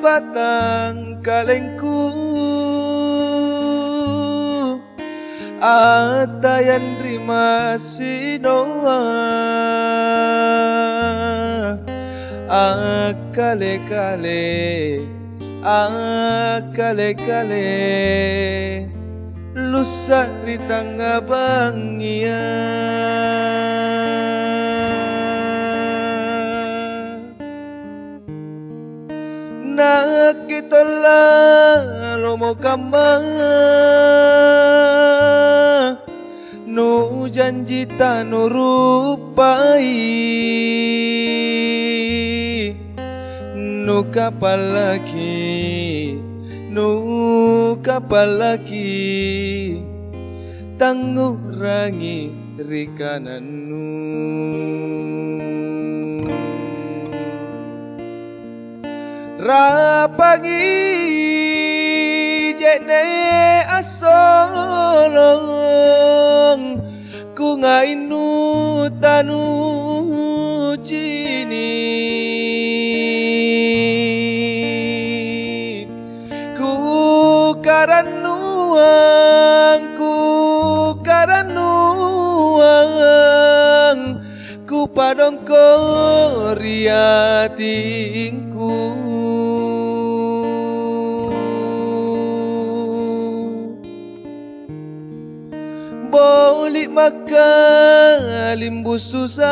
batang kalengku atayan rima sinoa akale-kale akale-kale lusa ritangga bangia nakitola lomo kama nu janji tanu rupai nu kapal lagi tangguh rangi rikananu rapangi jene asolong ku ngainu tanu cini ku karanuang ku padongko riatingku bolik maka limbu susah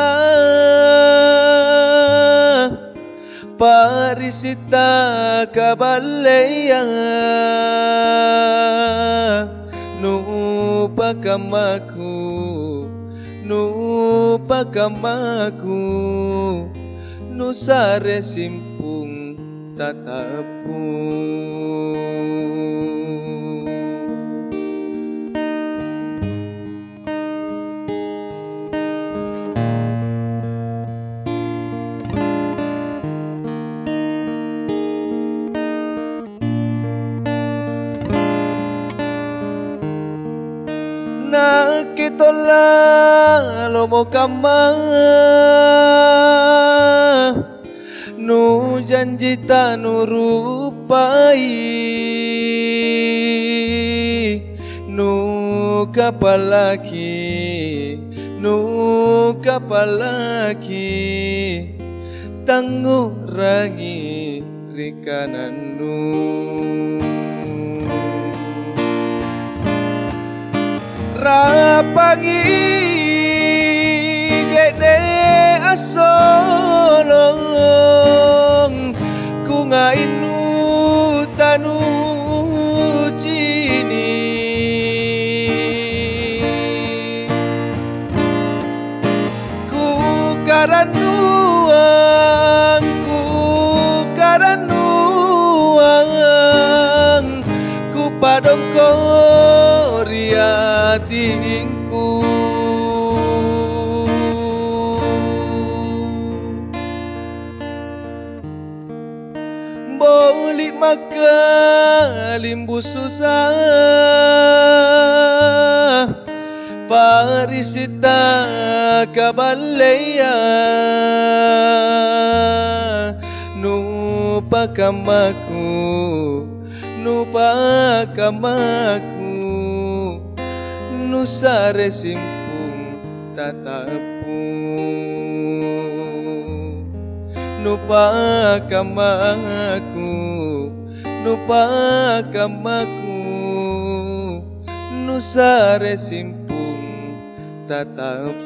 parisita kabaleya nu pakamaku nu sare simpung tatapung nakitola lomo kama nu janji tanu rupai nu kapal lagi tangguh rangi rikananu rapangi jene asolong ku ngainu tanu cini ku karanuang ku padongko riatingku bolik maka limbu susah parisita kabaleya nu pakamaku nu sare simpung tatapung nu pakamaku nu sare simpung tatapung